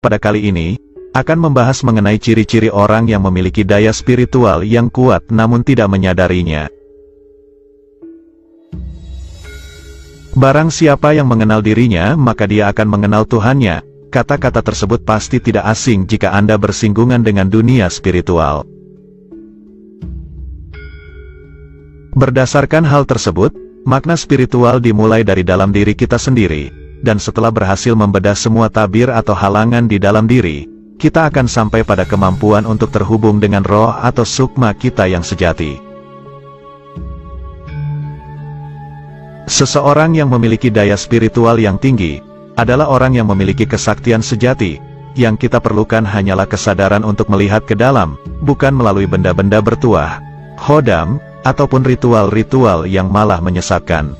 pada kali ini, akan membahas mengenai ciri-ciri orang yang memiliki daya spiritual yang kuat namun tidak menyadarinya. Barang siapa yang mengenal dirinya, maka dia akan mengenal Tuhannya. Kata-kata tersebut pasti tidak asing jika Anda bersinggungan dengan dunia spiritual. Berdasarkan hal tersebut, makna spiritual dimulai dari dalam diri kita sendiri, dan setelah berhasil membedah semua tabir atau halangan di dalam diri, kita akan sampai pada kemampuan untuk terhubung dengan roh atau sukma kita yang sejati. Seseorang yang memiliki daya spiritual yang tinggi adalah orang yang memiliki kesaktian sejati. Yang kita perlukan hanyalah kesadaran untuk melihat ke dalam, bukan melalui benda-benda bertuah, khodam, ataupun ritual-ritual yang malah menyesatkan.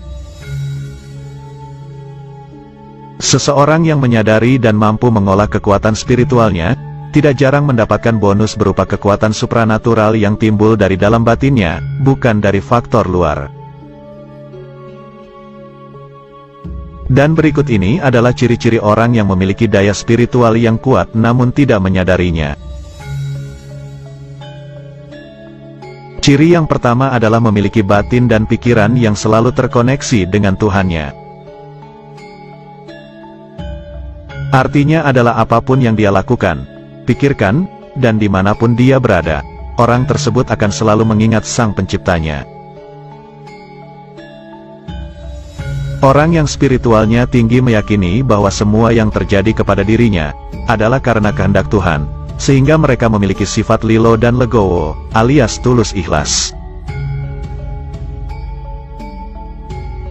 Seseorang yang menyadari dan mampu mengolah kekuatan spiritualnya, tidak jarang mendapatkan bonus berupa kekuatan supranatural yang timbul dari dalam batinnya, bukan dari faktor luar. Dan berikut ini adalah ciri-ciri orang yang memiliki daya spiritual yang kuat namun tidak menyadarinya. Ciri yang pertama adalah memiliki batin dan pikiran yang selalu terkoneksi dengan Tuhannya. Artinya adalah apapun yang dia lakukan, pikirkan, dan dimanapun dia berada, orang tersebut akan selalu mengingat Sang Penciptanya. Orang yang spiritualnya tinggi meyakini bahwa semua yang terjadi kepada dirinya adalah karena kehendak Tuhan, sehingga mereka memiliki sifat lilo dan legowo, alias tulus ikhlas.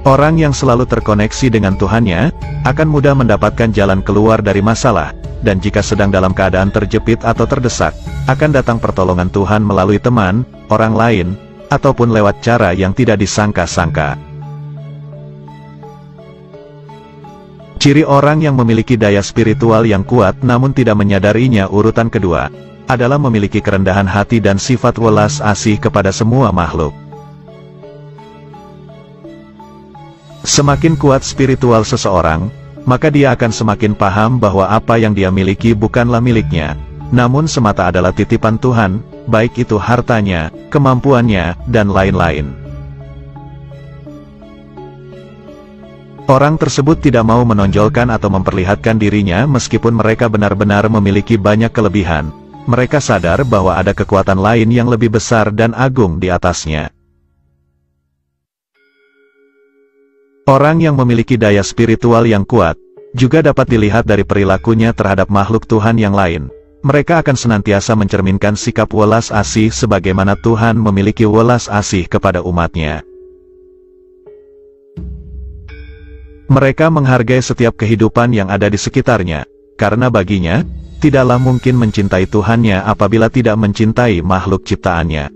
Orang yang selalu terkoneksi dengan Tuhannya akan mudah mendapatkan jalan keluar dari masalah, dan jika sedang dalam keadaan terjepit atau terdesak, akan datang pertolongan Tuhan melalui teman, orang lain, ataupun lewat cara yang tidak disangka-sangka. Ciri orang yang memiliki daya spiritual yang kuat namun tidak menyadarinya urutan kedua, adalah memiliki kerendahan hati dan sifat welas asih kepada semua makhluk. Semakin kuat spiritual seseorang, maka dia akan semakin paham bahwa apa yang dia miliki bukanlah miliknya, namun semata adalah titipan Tuhan, baik itu hartanya, kemampuannya, dan lain-lain. Orang tersebut tidak mau menonjolkan atau memperlihatkan dirinya meskipun mereka benar-benar memiliki banyak kelebihan. Mereka sadar bahwa ada kekuatan lain yang lebih besar dan agung di atasnya. Orang yang memiliki daya spiritual yang kuat juga dapat dilihat dari perilakunya terhadap makhluk Tuhan yang lain. Mereka akan senantiasa mencerminkan sikap welas asih sebagaimana Tuhan memiliki welas asih kepada umatnya. Mereka menghargai setiap kehidupan yang ada di sekitarnya, karena baginya, tidaklah mungkin mencintai Tuhannya apabila tidak mencintai makhluk ciptaannya.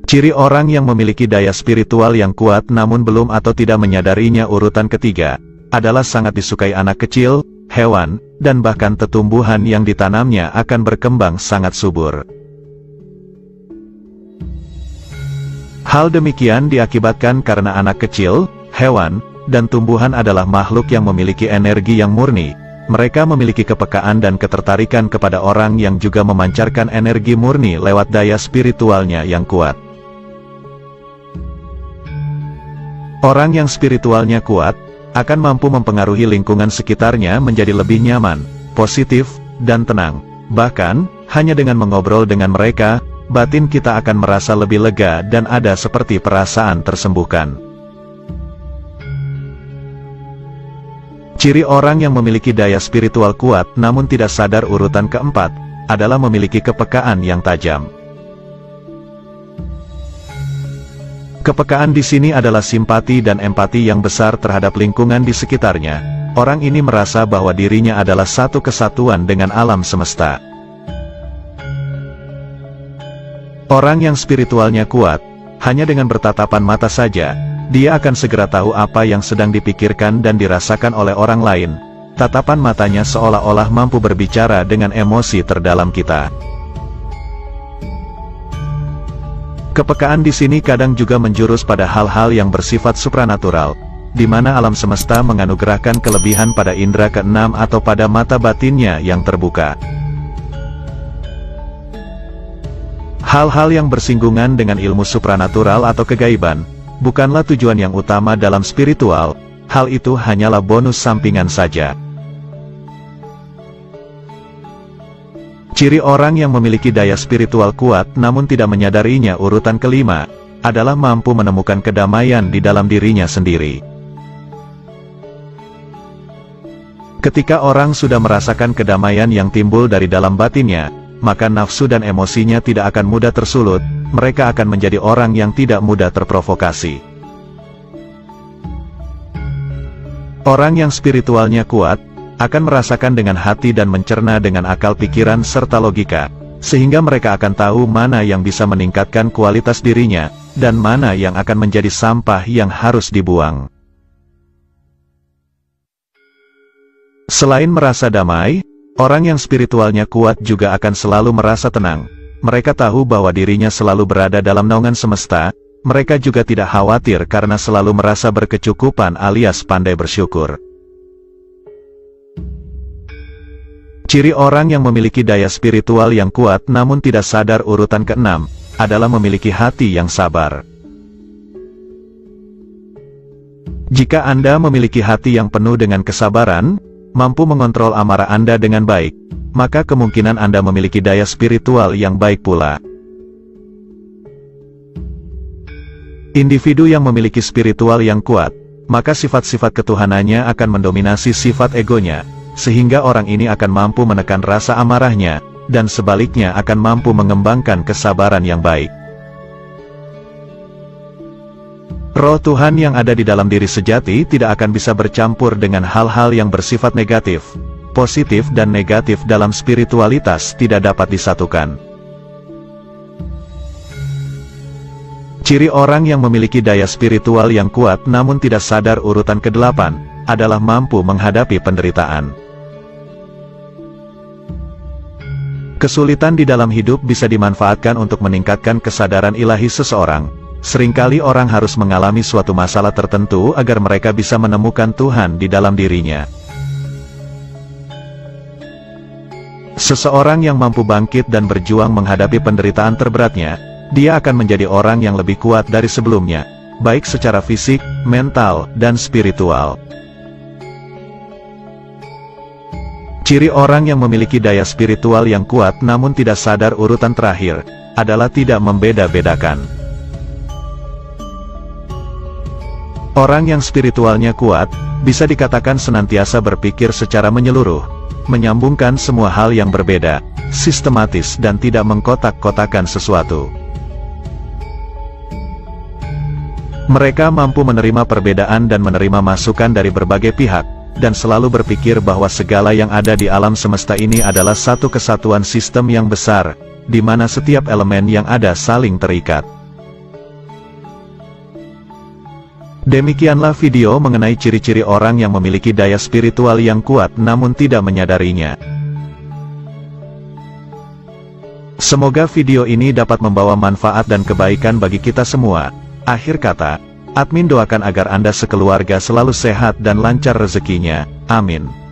Ciri orang yang memiliki daya spiritual yang kuat namun belum atau tidak menyadarinya urutan ketiga, adalah sangat disukai anak kecil, hewan, dan bahkan tumbuhan yang ditanamnya akan berkembang sangat subur. Hal demikian diakibatkan karena anak kecil, hewan, dan tumbuhan adalah makhluk yang memiliki energi yang murni. Mereka memiliki kepekaan dan ketertarikan kepada orang yang juga memancarkan energi murni lewat daya spiritualnya yang kuat. Orang yang spiritualnya kuat akan mampu mempengaruhi lingkungan sekitarnya menjadi lebih nyaman, positif, dan tenang. Bahkan, hanya dengan mengobrol dengan mereka, batin kita akan merasa lebih lega dan ada seperti perasaan tersembuhkan. Ciri orang yang memiliki daya spiritual kuat namun tidak sadar urutan keempat, adalah memiliki kepekaan yang tajam. Kepekaan di sini adalah simpati dan empati yang besar terhadap lingkungan di sekitarnya. Orang ini merasa bahwa dirinya adalah satu kesatuan dengan alam semesta. Orang yang spiritualnya kuat, hanya dengan bertatapan mata saja, dia akan segera tahu apa yang sedang dipikirkan dan dirasakan oleh orang lain. Tatapan matanya seolah-olah mampu berbicara dengan emosi terdalam kita. Kepekaan di sini kadang juga menjurus pada hal-hal yang bersifat supranatural. di mana alam semesta menganugerahkan kelebihan pada indera keenam atau pada mata batinnya yang terbuka. Hal-hal yang bersinggungan dengan ilmu supranatural atau kegaiban, bukanlah tujuan yang utama dalam spiritual, hal itu hanyalah bonus sampingan saja. Ciri orang yang memiliki daya spiritual kuat namun tidak menyadarinya urutan kelima, adalah mampu menemukan kedamaian di dalam dirinya sendiri. Ketika orang sudah merasakan kedamaian yang timbul dari dalam batinnya, maka nafsu dan emosinya tidak akan mudah tersulut, mereka akan menjadi orang yang tidak mudah terprovokasi. Orang yang spiritualnya kuat, akan merasakan dengan hati dan mencerna dengan akal pikiran serta logika, sehingga mereka akan tahu mana yang bisa meningkatkan kualitas dirinya, dan mana yang akan menjadi sampah yang harus dibuang. Selain merasa damai, orang yang spiritualnya kuat juga akan selalu merasa tenang. Mereka tahu bahwa dirinya selalu berada dalam naungan semesta, mereka juga tidak khawatir karena selalu merasa berkecukupan alias pandai bersyukur. Ciri orang yang memiliki daya spiritual yang kuat namun tidak sadar urutan keenam, adalah memiliki hati yang sabar. Jika Anda memiliki hati yang penuh dengan kesabaran, mampu mengontrol amarah Anda dengan baik, maka kemungkinan Anda memiliki daya spiritual yang baik pula. Individu yang memiliki spiritual yang kuat, maka sifat-sifat ketuhanannya akan mendominasi sifat egonya, sehingga orang ini akan mampu menekan rasa amarahnya, dan sebaliknya akan mampu mengembangkan kesabaran yang baik. Roh Tuhan yang ada di dalam diri sejati tidak akan bisa bercampur dengan hal-hal yang bersifat negatif. Positif dan negatif dalam spiritualitas tidak dapat disatukan. Ciri orang yang memiliki daya spiritual yang kuat namun tidak sadar urutan ke-8, adalah mampu menghadapi penderitaan. Kesulitan di dalam hidup bisa dimanfaatkan untuk meningkatkan kesadaran ilahi seseorang. Seringkali orang harus mengalami suatu masalah tertentu agar mereka bisa menemukan Tuhan di dalam dirinya. Seseorang yang mampu bangkit dan berjuang menghadapi penderitaan terberatnya, dia akan menjadi orang yang lebih kuat dari sebelumnya, baik secara fisik, mental, dan spiritual. Ciri orang yang memiliki daya spiritual yang kuat namun tidak sadar urutan terakhir, adalah tidak membeda-bedakan. Orang yang spiritualnya kuat, bisa dikatakan senantiasa berpikir secara menyeluruh, menyambungkan semua hal yang berbeda, sistematis dan tidak mengkotak-kotakan sesuatu. Mereka mampu menerima perbedaan dan menerima masukan dari berbagai pihak, dan selalu berpikir bahwa segala yang ada di alam semesta ini adalah satu kesatuan sistem yang besar, di mana setiap elemen yang ada saling terikat. Demikianlah video mengenai ciri-ciri orang yang memiliki daya spiritual yang kuat namun tidak menyadarinya. Semoga video ini dapat membawa manfaat dan kebaikan bagi kita semua. Akhir kata, admin doakan agar Anda sekeluarga selalu sehat dan lancar rezekinya. Amin.